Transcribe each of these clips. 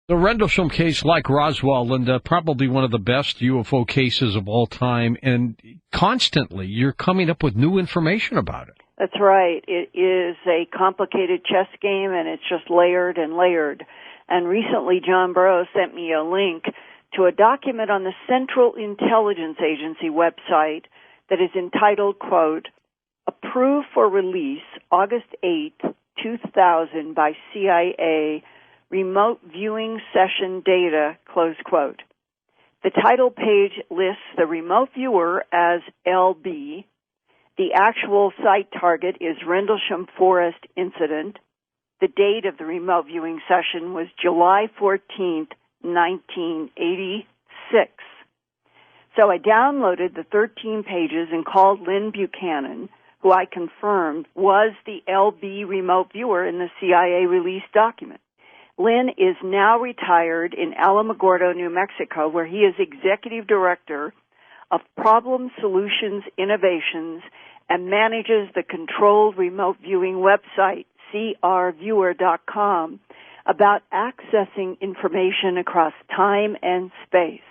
The Rendlesham case, like Roswell, Linda, probably one of the best UFO cases of all time, and constantly you're coming up with new information about it. That's right. It is a complicated chess game, and it's just layered and layered. And recently, John Burroughs sent me a link to a document on the Central Intelligence Agency website that is entitled, quote, Approved for Release, August 8, 2000, by CIA, Remote Viewing Session Data, close quote. The title page lists the remote viewer as LB. The actual site target is Rendlesham Forest Incident. The date of the remote viewing session was July 14th, 1986. So I downloaded the 13 pages and called Lynn Buchanan, who I confirmed was the LB remote viewer in the CIA release document. Lynn is now retired in Alamogordo, New Mexico, where he is executive director of Problem Solutions Innovations and manages the controlled remote viewing website, crviewer.com, about accessing information across time and space.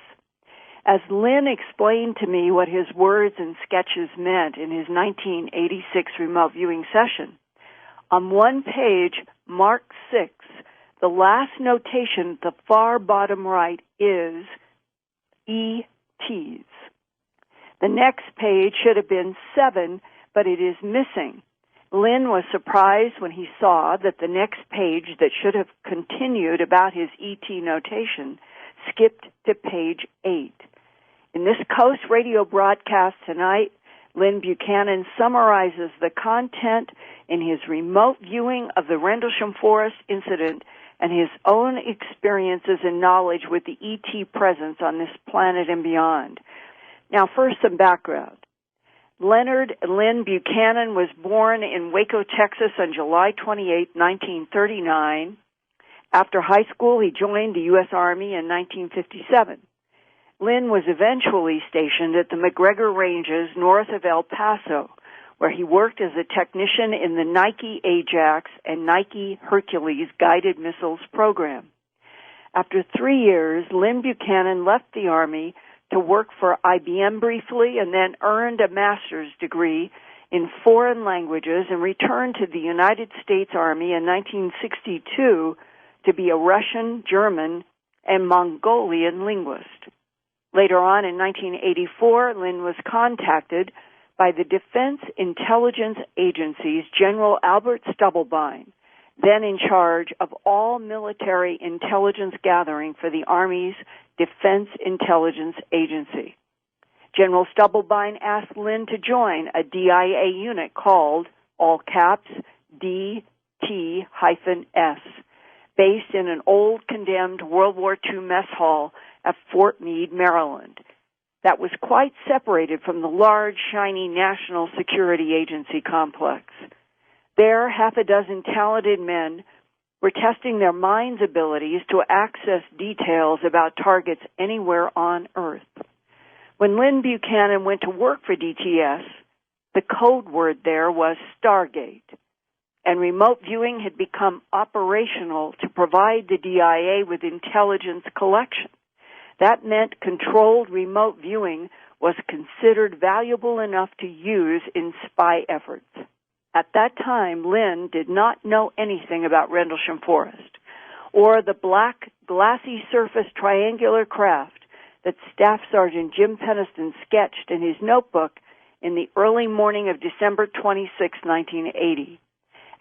As Lynn explained to me what his words and sketches meant in his 1986 remote viewing session, on one page, Mark 6, the last notation at the far bottom right is ETs. The next page should have been 7, but it is missing. Lynn was surprised when he saw that the next page that should have continued about his ET notation skipped to page 8. In this Coast Radio broadcast tonight, Lynn Buchanan summarizes the content in his remote viewing of the Rendlesham Forest incident and his own experiences and knowledge with the ET presence on this planet and beyond. Now, first, some background. Leonard Lynn Buchanan was born in Waco, Texas on July 28, 1939. After high school, he joined the U.S. Army in 1957. Lynn was eventually stationed at the McGregor Ranges north of El Paso, where he worked as a technician in the Nike Ajax and Nike Hercules guided missiles program. After 3 years, Lynn Buchanan left the Army to work for IBM briefly and then earned a master's degree in foreign languages and returned to the United States Army in 1962 to be a Russian, German, and Mongolian linguist. Later on in 1984, Lynn was contacted by the Defense Intelligence Agency's General Albert Stubblebine, then in charge of all military intelligence gathering for the Army's Defense Intelligence Agency. General Stubblebine asked Lynn to join a DIA unit called, all caps, DT-S, based in an old condemned World War II mess hall at Fort Meade, Maryland, that was quite separated from the large, shiny National Security Agency complex. There, half a dozen talented men were testing their minds' abilities to access details about targets anywhere on Earth. When Lynn Buchanan went to work for DTS, the code word there was Stargate, and remote viewing had become operational to provide the DIA with intelligence collection. That meant controlled remote viewing was considered valuable enough to use in spy efforts. At that time, Lynn did not know anything about Rendlesham Forest or the black, glassy surface triangular craft that Staff Sergeant Jim Peniston sketched in his notebook in the early morning of December 26, 1980.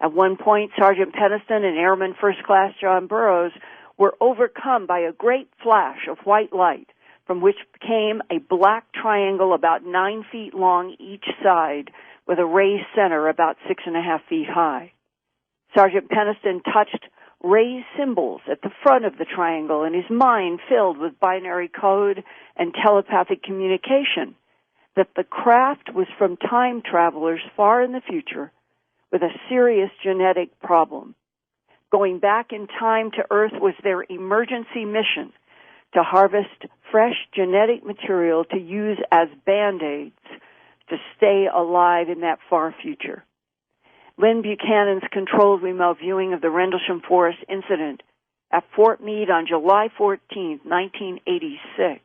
At one point, Sergeant Peniston and Airman First Class John Burroughs were overcome by a great flash of white light from which came a black triangle about 9 feet long each side with a raised center about 6.5 feet high. Sergeant Peniston touched raised symbols at the front of the triangle, and his mind filled with binary code and telepathic communication that the craft was from time travelers far in the future with a serious genetic problem. Going back in time to Earth was their emergency mission to harvest fresh genetic material to use as Band-Aids to stay alive in that far future. Lynn Buchanan's controlled remote viewing of the Rendlesham Forest incident at Fort Meade on July 14, 1986,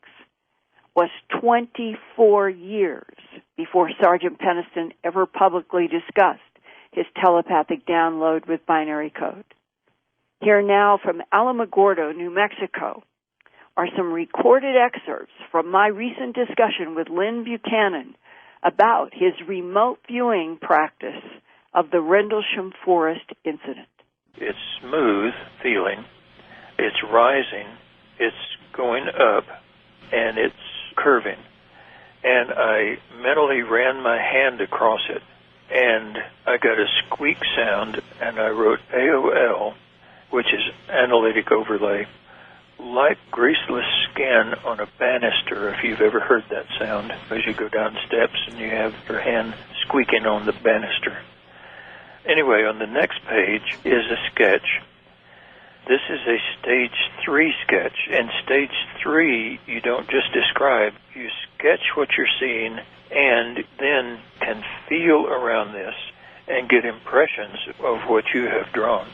was 24 years before Sergeant Peniston ever publicly discussed his telepathic download with binary code. Here now from Alamogordo, New Mexico, are some recorded excerpts from my recent discussion with Lynn Buchanan about his remote viewing practice of the Rendlesham Forest incident. It's smooth feeling, it's rising, it's going up, and it's curving. And I mentally ran my hand across it, and I got a squeak sound, and I wrote AOL, which is analytic overlay, like greaseless skin on a banister, if you've ever heard that sound, as you go down steps and you have your hand squeaking on the banister. Anyway, on the next page is a sketch. This is a stage 3 sketch, and stage 3 you don't just describe, you sketch what you're seeing and then can feel around this and get impressions of what you have drawn.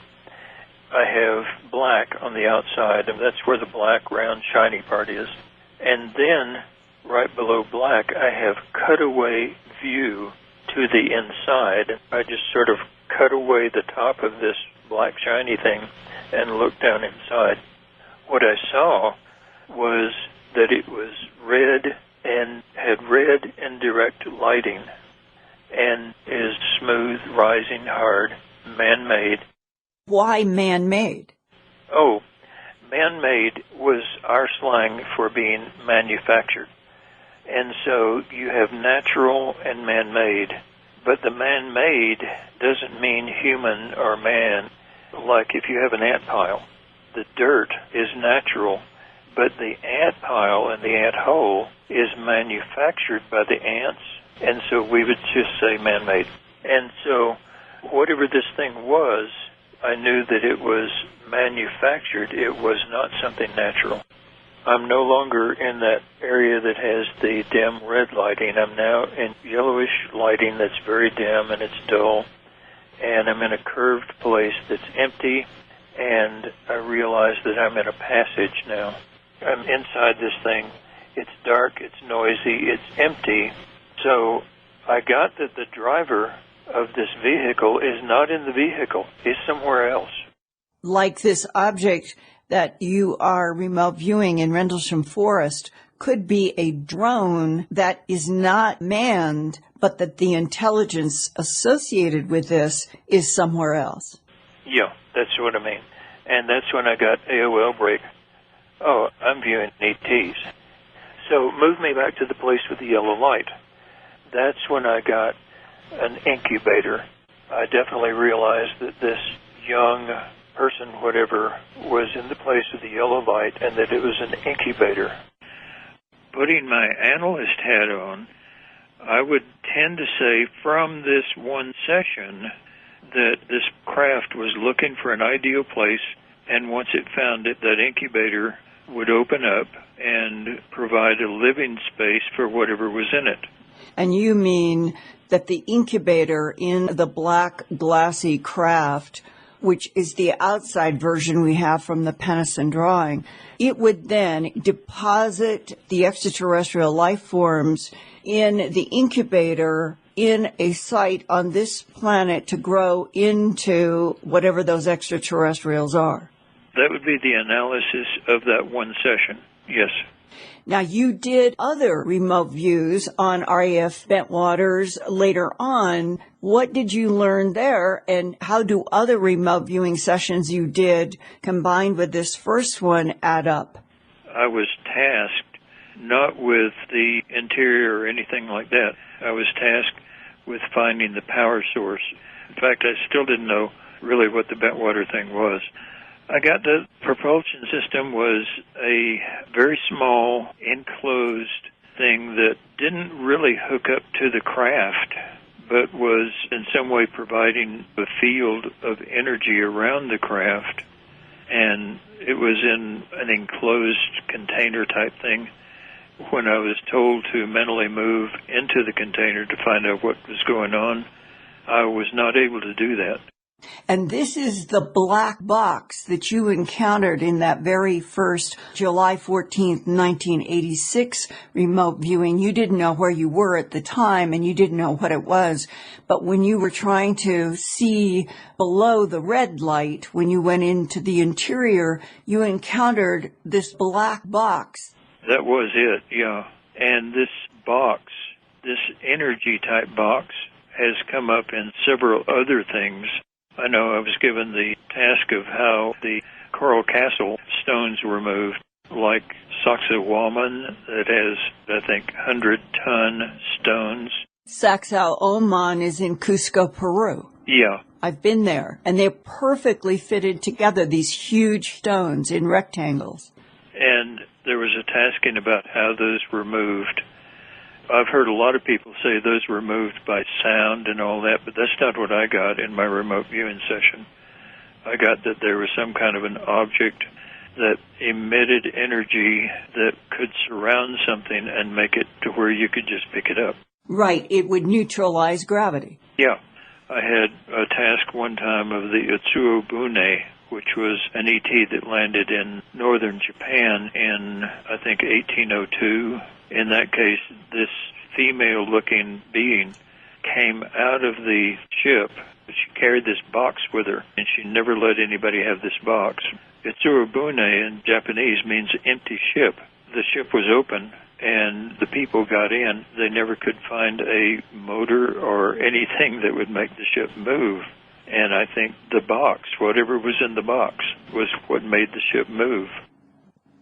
I have black on the outside, and that's where the black, round, shiny part is. And then, right below black, I have cutaway view to the inside. I just sort of cut away the top of this black, shiny thing and looked down inside. What I saw was that it was red and had red indirect lighting and is smooth, rising, hard, man-made. Why man-made? Oh, man-made was our slang for being manufactured. And so you have natural and man-made. But the man-made doesn't mean human or man. Like if you have an ant pile, the dirt is natural, but the ant pile and the ant hole is manufactured by the ants. And so we would just say man-made. And so whatever this thing was, I knew that it was manufactured. It was not something natural. I'm no longer in that area that has the dim red lighting. I'm now in yellowish lighting that's very dim and it's dull. And I'm in a curved place that's empty, and I realize that I'm in a passage now. I'm inside this thing. It's dark, it's noisy, it's empty. So I got that the driver of this vehicle is not in the vehicle. He's somewhere else. Like this object that you are remote viewing in Rendlesham Forest could be a drone that is not manned, but that the intelligence associated with this is somewhere else. Yeah, that's what I mean. And that's when I got AOL break. Oh, I'm viewing ETs. So move me back to the place with the yellow light. That's when I got an incubator. I definitely realized that this young person, whatever, was in the place with the yellow light and that it was an incubator. Putting my analyst hat on, I would tend to say from this one session that this craft was looking for an ideal place, and once it found it, that incubator would open up and provide a living space for whatever was in it. And you mean that the incubator in the black glassy craft, which is the outside version we have from the Peniston drawing, it would then deposit the extraterrestrial life forms in the incubator in a site on this planet to grow into whatever those extraterrestrials are. That would be the analysis of that one session, yes. Now, you did other remote views on RAF Bentwaters later on. What did you learn there, and how do other remote viewing sessions you did combined with this first one add up? I was tasked not with the interior or anything like that. I was tasked with finding the power source. In fact, I still didn't know really what the Bentwater thing was. I got the propulsion system was a very small, enclosed thing that didn't really hook up to the craft, but was in some way providing a field of energy around the craft. And it was in an enclosed container type thing. When I was told to mentally move into the container to find out what was going on, I was not able to do that. And this is the black box that you encountered in that very first July 14th, 1986 remote viewing. You didn't know where you were at the time, and you didn't know what it was. But when you were trying to see below the red light, when you went into the interior, you encountered this black box. That was it, yeah. And this box, this energy type box, has come up in several other things. I know I was given the task of how the Coral Castle stones were moved, like Sacsayhuaman that has, I think, 100-ton stones. Sacsayhuaman is in Cusco, Peru. Yeah. I've been there, and they're perfectly fitted together, these huge stones in rectangles. And there was a tasking about how those were moved. I've heard a lot of people say those were moved by sound and all that, but that's not what I got in my remote viewing session. I got that there was some kind of an object that emitted energy that could surround something and make it to where you could just pick it up. Right, it would neutralize gravity. Yeah. I had a task one time of the Utsuobune, which was an ET that landed in northern Japan in, I think, 1802. In that case, this female-looking being came out of the ship. She carried this box with her, and she never let anybody have this box. Utsuobune in Japanese means empty ship. The ship was open, and the people got in. They never could find a motor or anything that would make the ship move. And I think the box, whatever was in the box, was what made the ship move.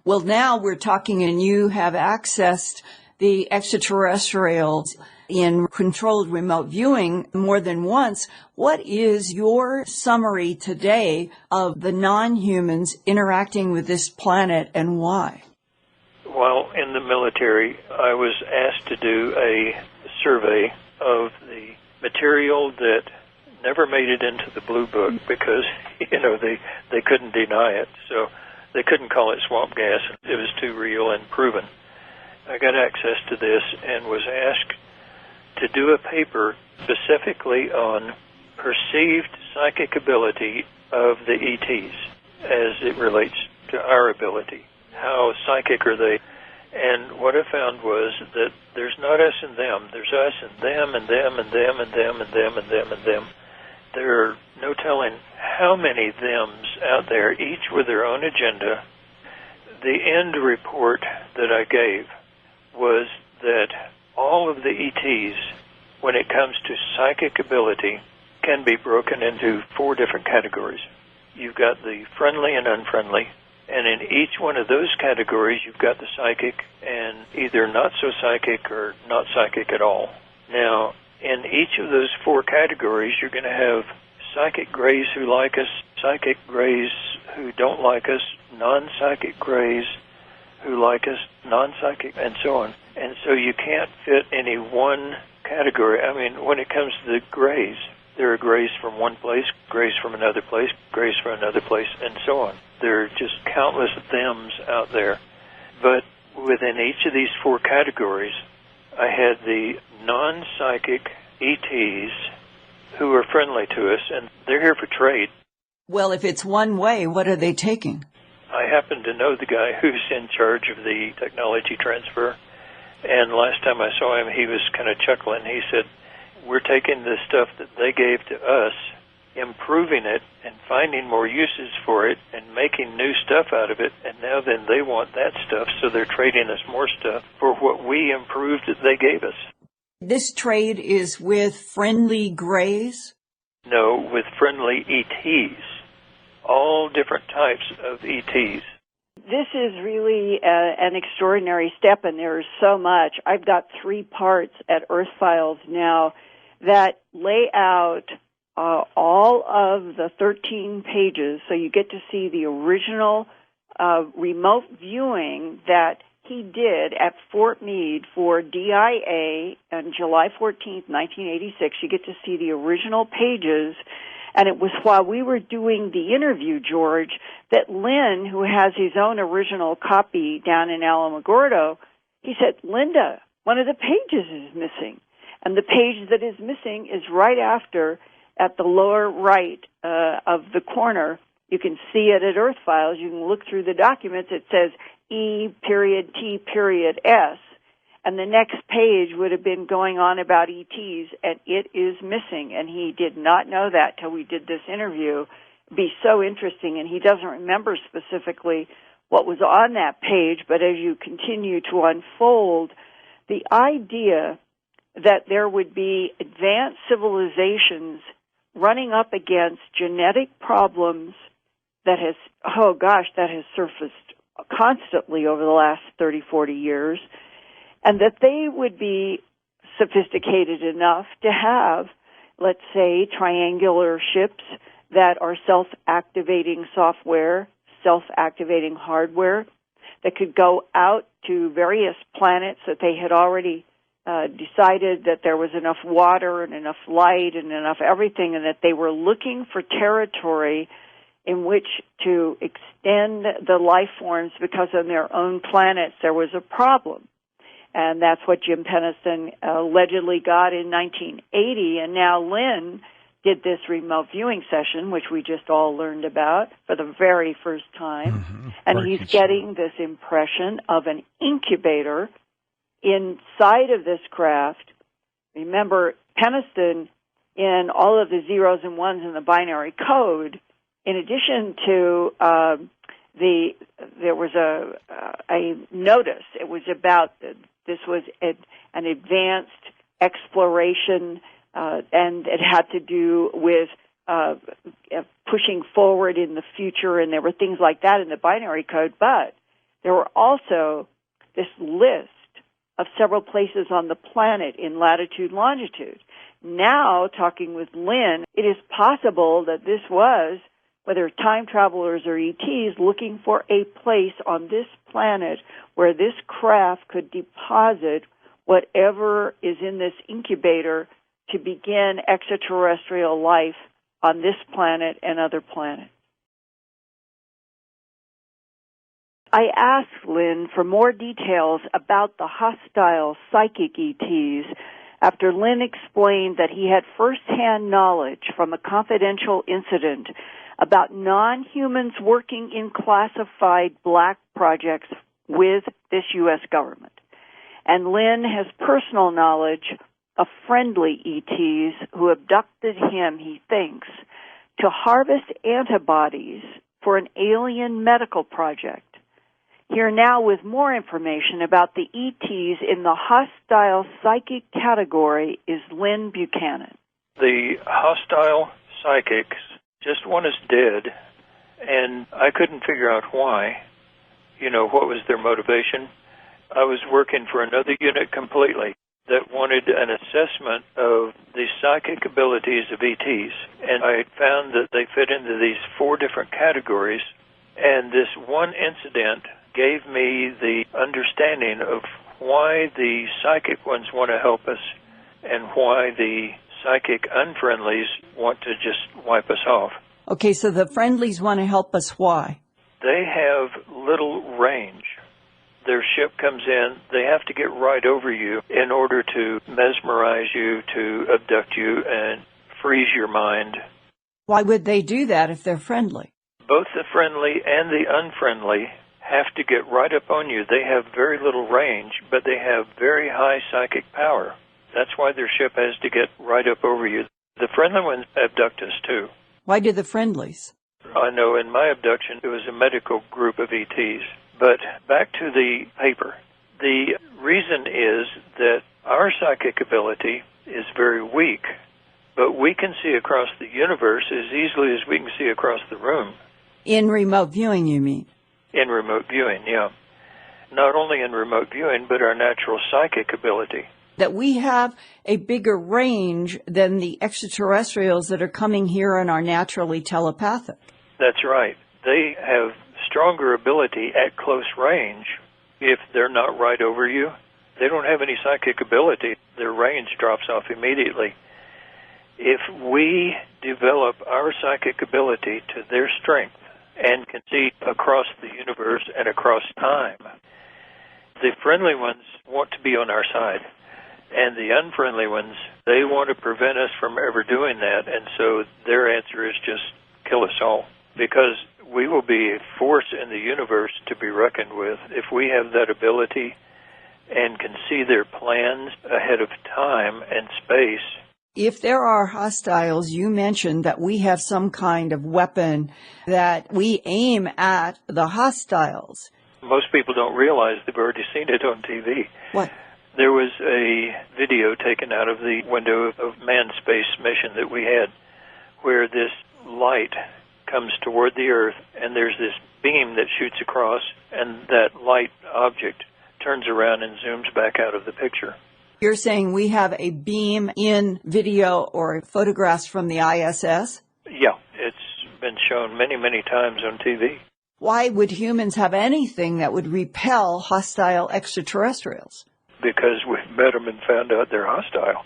Well, now we're talking, and you have accessed the extraterrestrials in controlled remote viewing more than once. What is your summary today of the non-humans interacting with this planet, and why? While in the military, I was asked to do a survey of the material that never made it into the Blue Book because, they couldn't deny it. So they couldn't call it swamp gas. It was too real and proven. I got access to this and was asked to do a paper specifically on perceived psychic ability of the ETs as it relates to our ability. How psychic are they? And what I found was that there's not us and them. There's us and them and them and them and them and them and them and them. There are no telling how many thems out there, each with their own agenda. The end report that I gave was that all of the ETs, when it comes to psychic ability, can be broken into 4 different categories. You've got the friendly and unfriendly, and in each one of those categories, you've got the psychic and either not so psychic or not psychic at all. Now, in each of those 4 categories, you're going to have psychic grays who like us, psychic grays who don't like us, non-psychic grays who like us, non-psychic, and so on. And so you can't fit any one category. I mean, when it comes to the grays, there are grays from one place, grays from another place, grays from another place, and so on. There are just countless thems out there. But within each of these 4 categories, I had the non-psychic ETs who are friendly to us, and they're here for trade. Well, if it's one way, what are they taking? I happen to know the guy who's in charge of the technology transfer, and last time I saw him, he was kind of chuckling. He said, we're taking the stuff that they gave to us, improving it, and finding more uses for it, and making new stuff out of it, and now then they want that stuff, so they're trading us more stuff for what we improved that they gave us. This trade is with friendly grays? No, with friendly ETs. All different types of ETs. This is really an extraordinary step, and there's so much. I've got 3 parts at Earth Files now that lay out all of the 13 pages, so you get to see the original remote viewing that he did at Fort Meade for DIA on July 14th, 1986. You get to see the original pages. And it was while we were doing the interview, George, that Lynn, who has his own original copy down in Alamogordo, he said, Linda, one of the pages is missing. And the page that is missing is right after at the lower right of the corner, you can see it at Earth Files. You can look through the documents. It says E.T.S. And the next page would have been going on about ETs, and it is missing. And he did not know that till we did this interview. It'd be so interesting, and he doesn't remember specifically what was on that page, but as you continue to unfold, the idea that there would be advanced civilizations running up against genetic problems that has surfaced constantly over the last 30, 40 years, and that they would be sophisticated enough to have, let's say, triangular ships that are self-activating software, self-activating hardware, that could go out to various planets that they had already decided that there was enough water and enough light and enough everything, and that they were looking for territory in which to extend the life forms because on their own planets there was a problem. And that's what Jim Penniston allegedly got in 1980, and now Lynn did this remote viewing session, which we just all learned about for the very first time. Mm-hmm. And he's getting this impression of an incubator inside of this craft. Remember, Penniston, in all of the zeros and ones in the binary code, in addition to there was a notice. It was about this was an advanced exploration, and it had to do with pushing forward in the future, and there were things like that in the binary code. But there were also this list of several places on the planet in latitude, longitude. Now, talking with Lynn, it is possible that this was, whether time travelers or ETs, looking for a place on this planet where this craft could deposit whatever is in this incubator to begin extraterrestrial life on this planet and other planets. I asked Lynn for more details about the hostile psychic ETs after Lynn explained that he had first-hand knowledge from a confidential incident about non-humans working in classified black projects with this U.S. government. And Lynn has personal knowledge of friendly ETs who abducted him, he thinks, to harvest antibodies for an alien medical project. Here now with more information about the ETs in the hostile psychic category is Lynn Buchanan. The hostile psychics just want us dead, and I couldn't figure out why. What was their motivation? I was working for another unit completely that wanted an assessment of the psychic abilities of ETs, and I had found that they fit into these 4 different categories, and this one incident gave me the understanding of why the psychic ones want to help us and why the psychic unfriendlies want to just wipe us off. Okay, so the friendlies want to help us. Why? They have little range. Their ship comes in, they have to get right over you in order to mesmerize you, to abduct you, and freeze your mind. Why would they do that if they're friendly? Both the friendly and the unfriendly have to get right up on you. They have very little range, but they have very high psychic power. That's why their ship has to get right up over you. The friendly ones abduct us, too. Why do the friendlies? I know in my abduction, it was a medical group of ETs. But back to the paper. The reason is that our psychic ability is very weak, but we can see across the universe as easily as we can see across the room. In remote viewing, you mean? In remote viewing, yeah. Not only in remote viewing, but our natural psychic ability. That we have a bigger range than the extraterrestrials that are coming here and are naturally telepathic. That's right. They have stronger ability at close range. If they're not right over you, they don't have any psychic ability. Their range drops off immediately. If we develop our psychic ability to their strength and can see across the universe and across time, the friendly ones want to be on our side, and the unfriendly ones They want to prevent us from ever doing that, and so their answer is just kill us all, because we will be a force in the universe to be reckoned with if we have that ability and can see their plans ahead of time and space. If there are hostiles, you mentioned that we have some kind of weapon that we aim at the hostiles. Most people don't realize they've already seen it on TV. What? There was a video taken out of the window of manned space mission that we had where this light comes toward the Earth, and there's this beam that shoots across, and that light object turns around and zooms back out of the picture. You're saying we have a beam in video or photographs from the ISS? Yeah, it's been shown many, many times on TV. Why would humans have anything that would repel hostile extraterrestrials? Because we've met them and found out they're hostile.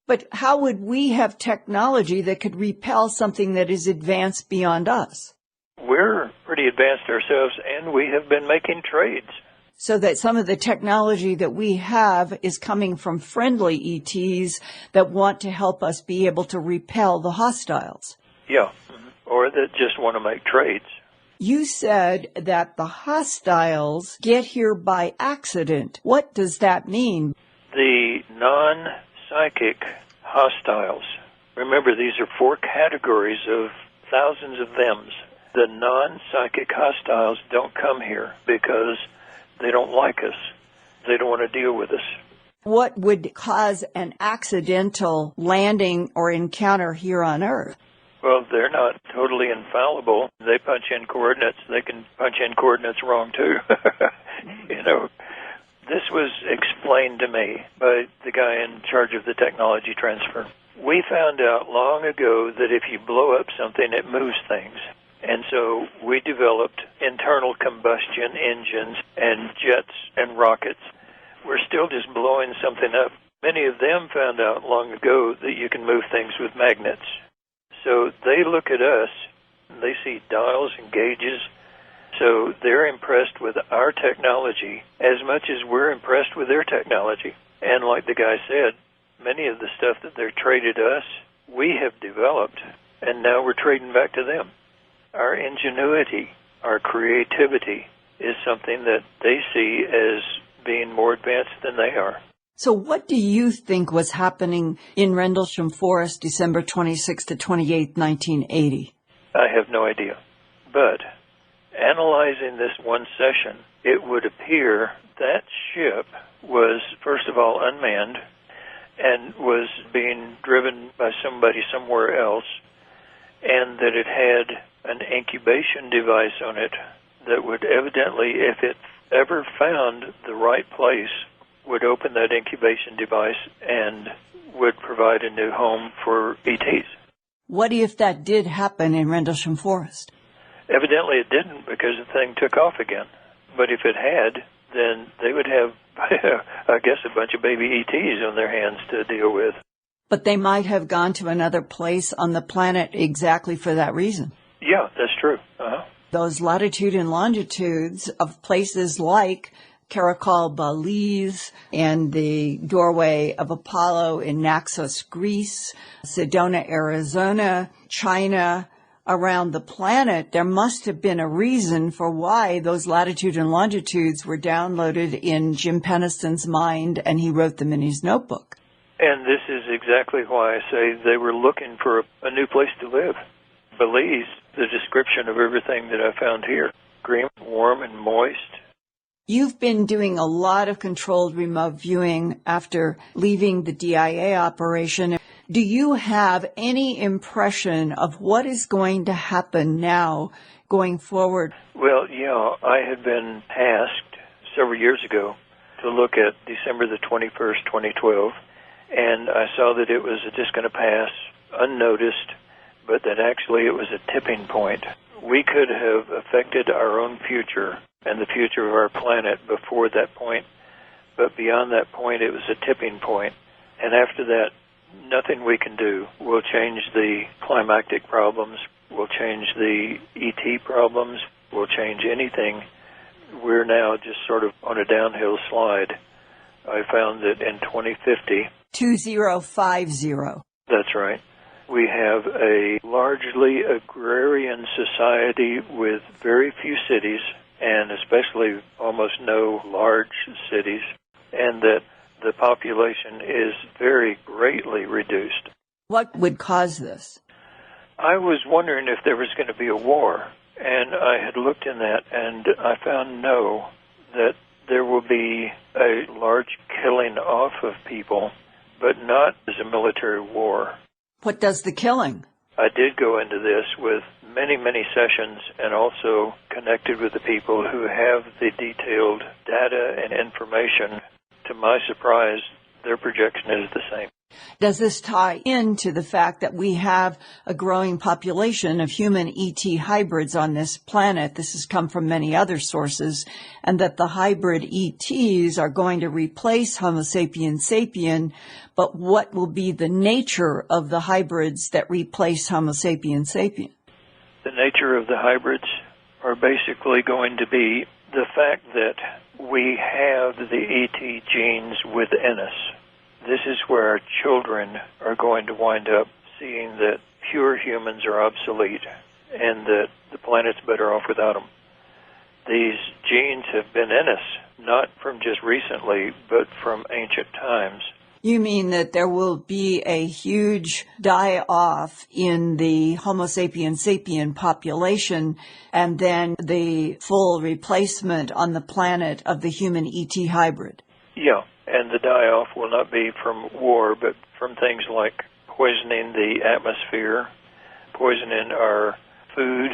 But how would we have technology that could repel something that is advanced beyond us? We're pretty advanced ourselves, and we have been making trades. So that some of the technology that we have is coming from friendly ETs that want to help us be able to repel the hostiles. Yeah, or that just want to make trades. You said that the hostiles get here by accident. What does that mean? The non-psychic hostiles. Remember, these are 4 categories of thousands of thems. The non-psychic hostiles don't come here because they don't like us. They don't want to deal with us. What would cause an accidental landing or encounter here on Earth? Well, they're not totally infallible. They punch in coordinates. They can punch in coordinates wrong, too. This was explained to me by the guy in charge of the technology transfer. We found out long ago that if you blow up something, it moves things. And so we developed internal combustion engines and jets and rockets. We're still just blowing something up. Many of them found out long ago that you can move things with magnets. So they look at us, and they see dials and gauges. So they're impressed with our technology as much as we're impressed with their technology. And like the guy said, many of the stuff that they're traded us, we have developed, and now we're trading back to them. Our ingenuity, our creativity is something that they see as being more advanced than they are. So what do you think was happening in Rendlesham Forest December 26 to 28, 1980? I have no idea. But analyzing this one session, it would appear that ship was, first of all, unmanned and was being driven by somebody somewhere else, and that it had an incubation device on it that would evidently, if it ever found the right place, would open that incubation device and would provide a new home for ETs. What if that did happen in Rendlesham Forest? Evidently it didn't, because the thing took off again. But if it had, then they would have, I guess, a bunch of baby ETs on their hands to deal with. But they might have gone to another place on the planet exactly for that reason. Yeah, that's true. Uh-huh. Those latitude and longitudes of places like Karakol, Belize, and the doorway of Apollo in Naxos, Greece, Sedona, Arizona, China, around the planet, there must have been a reason for why those latitude and longitudes were downloaded in Jim Peniston's mind, and he wrote them in his notebook. And this is exactly why I say they were looking for a new place to live. Belize, the description of everything that I found here, green, warm, and moist. You've been doing a lot of controlled remote viewing after leaving the DIA operation. Do you have any impression of what is going to happen now going forward? Well, yeah, I had been asked several years ago to look at December the 21st, 2012, and I saw that it was just going to pass unnoticed, but that actually it was a tipping point. We could have affected our own future and the future of our planet before that point, but beyond that point, it was a tipping point. And after that, nothing we can do will change the climactic problems, will change the ET problems, will change anything. We're now just sort of on a downhill slide. I found that in 2050, 2050. That's right. We have a largely agrarian society with very few cities, and especially almost no large cities, and that the population is very greatly reduced. What would cause this? I was wondering if there was going to be a war, and I had looked in that, and I found no, that there will be a large killing off of people, but not as a military war. What does the killing? I did go into this with many, many sessions and also connected with the people who have the detailed data and information. To my surprise, their projection is the same. Does this tie into the fact that we have a growing population of human ET hybrids on this planet? This has come from many other sources, and that the hybrid ETs are going to replace Homo sapiens sapien, but what will be the nature of the hybrids that replace Homo sapiens sapien? The nature of the hybrids are basically going to be the fact that we have the ET genes within us. This is where our children are going to wind up seeing that pure humans are obsolete and that the planet's better off without them. These genes have been in us, not from just recently, but from ancient times. You mean that there will be a huge die-off in the Homo sapiens sapien population and then the full replacement on the planet of the human ET hybrid? Yeah, and the die-off will not be from war, but from things like poisoning the atmosphere, poisoning our food.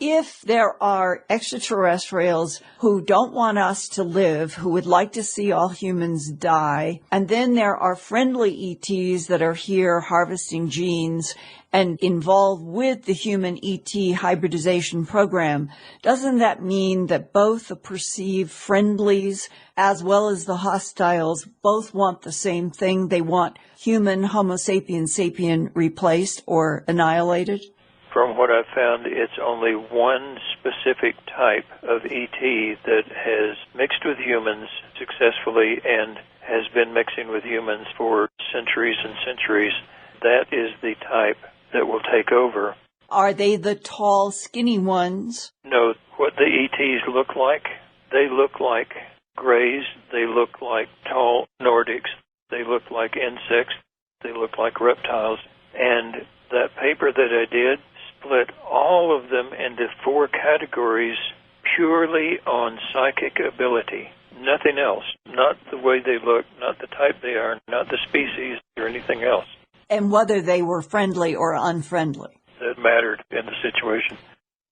If there are extraterrestrials who don't want us to live, who would like to see all humans die, and then there are friendly ETs that are here harvesting genes and involved with the human ET hybridization program, doesn't that mean that both the perceived friendlies as well as the hostiles both want the same thing? They want human Homo sapiens sapien replaced or annihilated? From what I've found, it's only one specific type of ET that has mixed with humans successfully and has been mixing with humans for centuries and centuries. That is the type that will take over. Are they the tall, skinny ones? No, what the ETs look like, they look like grays, they look like tall Nordics, they look like insects, they look like reptiles. And that paper that I did split all of them into 4 categories purely on psychic ability. Nothing else. Not the way they look, not the type they are, not the species or anything else. And whether they were friendly or unfriendly. That mattered in the situation.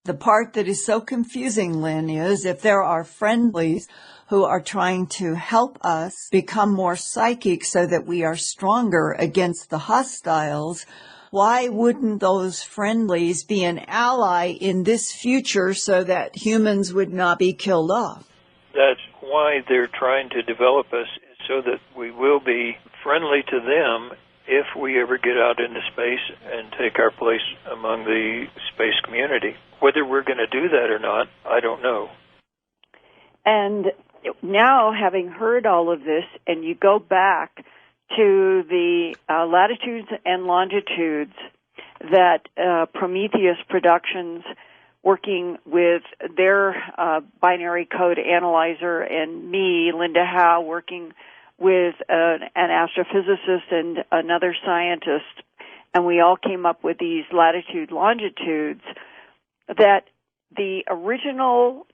The part that is so confusing, Lynn, is if there are friendlies who are trying to help us become more psychic so that we are stronger against the hostiles, why wouldn't those friendlies be an ally in this future so that humans would not be killed off? That's why they're trying to develop us so that we will be friendly to them if we ever get out into space and take our place among the space community. Whether we're going to do that or not, I don't know. And now, having heard all of this, and you go back to the latitudes and longitudes that Prometheus Productions, working with their binary code analyzer, and me, Linda Howe, working with an astrophysicist and another scientist, and we all came up with these latitude longitudes, that the original,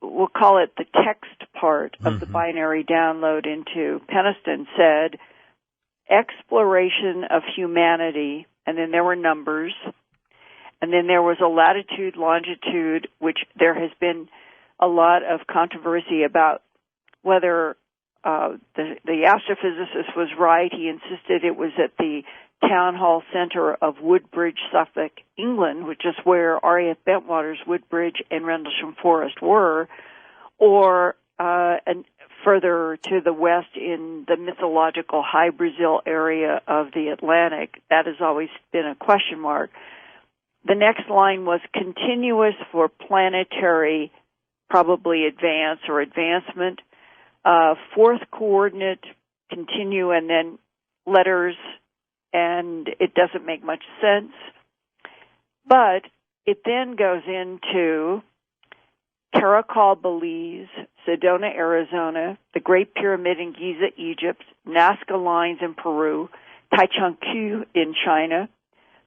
we'll call it the text part of the binary download into Peniston, said exploration of humanity, and then there were numbers, and then there was a latitude, longitude, which there has been a lot of controversy about whether the astrophysicist was right. He insisted it was at the Town Hall Centre of Woodbridge, Suffolk, England, which is where R.A.F. Bentwater's Woodbridge and Rendlesham Forest were, or and further to the west in the mythological High Brazil area of the Atlantic. That has always been a question mark. The next line was continuous for planetary, probably advance or advancement. Fourth coordinate continue and then letters, and it doesn't make much sense. But it then goes into Caracol, Belize, Sedona, Arizona, the Great Pyramid in Giza, Egypt, Nazca Lines in Peru, Taichung in China,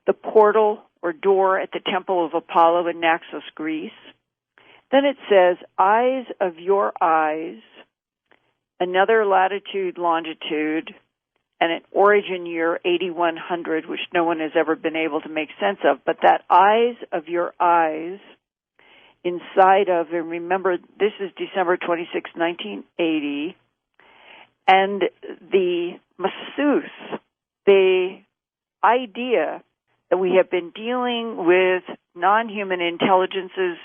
the portal or door at the Temple of Apollo in Naxos, Greece. Then it says, eyes of your eyes, another latitude, longitude, and an origin year 8100, which no one has ever been able to make sense of. But that eyes of your eyes inside of, and remember, this is December 26, 1980, and the masseuse, the idea that we have been dealing with non-human intelligences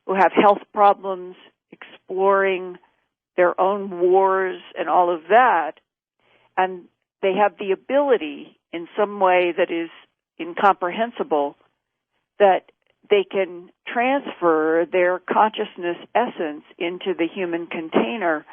who have health problems, exploring their own wars and all of that, and they have the ability in some way that is incomprehensible that they can transfer their consciousness essence into the human container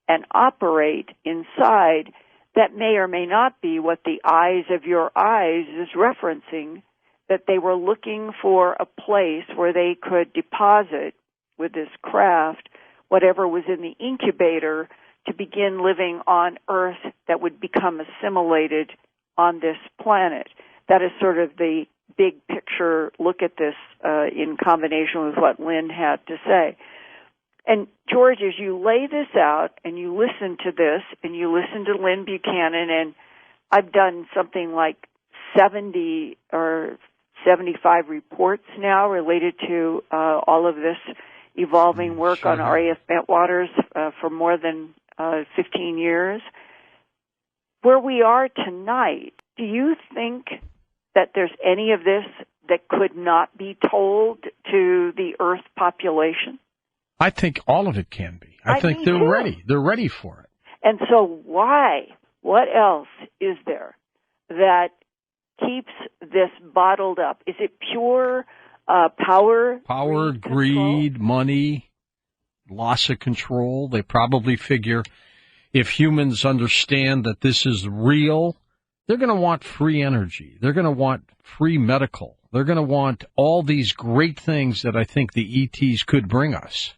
and operate inside. That may or may not be what the eyes of your eyes is referencing, that they were looking for a place where they could deposit with this craft whatever was in the incubator to begin living on Earth that would become assimilated on this planet. That is sort of the big picture look at this in combination with what Lynn had to say. And George, as you lay this out and you listen to this and you listen to Lynn Buchanan, and I've done something like 70 or 75 reports now related to all of this evolving work on RAF Bentwaters for more than 15 years. Where we are tonight, do you think that there's any of this that could not be told to the Earth population? I think all of it can be. I think they're ready. They're ready for it. And so why? What else is there that keeps this bottled up? Is it pure power? Power, greed, money, loss of control. They probably figure if humans understand that this is real, they're going to want free energy. They're going to want free medical. They're going to want all these great things that I think the ETs could bring us.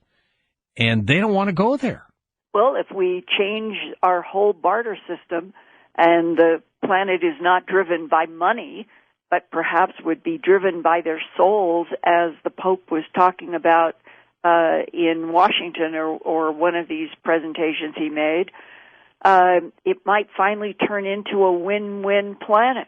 And they don't want to go there. Well, if we change our whole barter system and the planet is not driven by money, but perhaps would be driven by their souls, as the Pope was talking about in Washington or one of these presentations he made, it might finally turn into a win-win planet.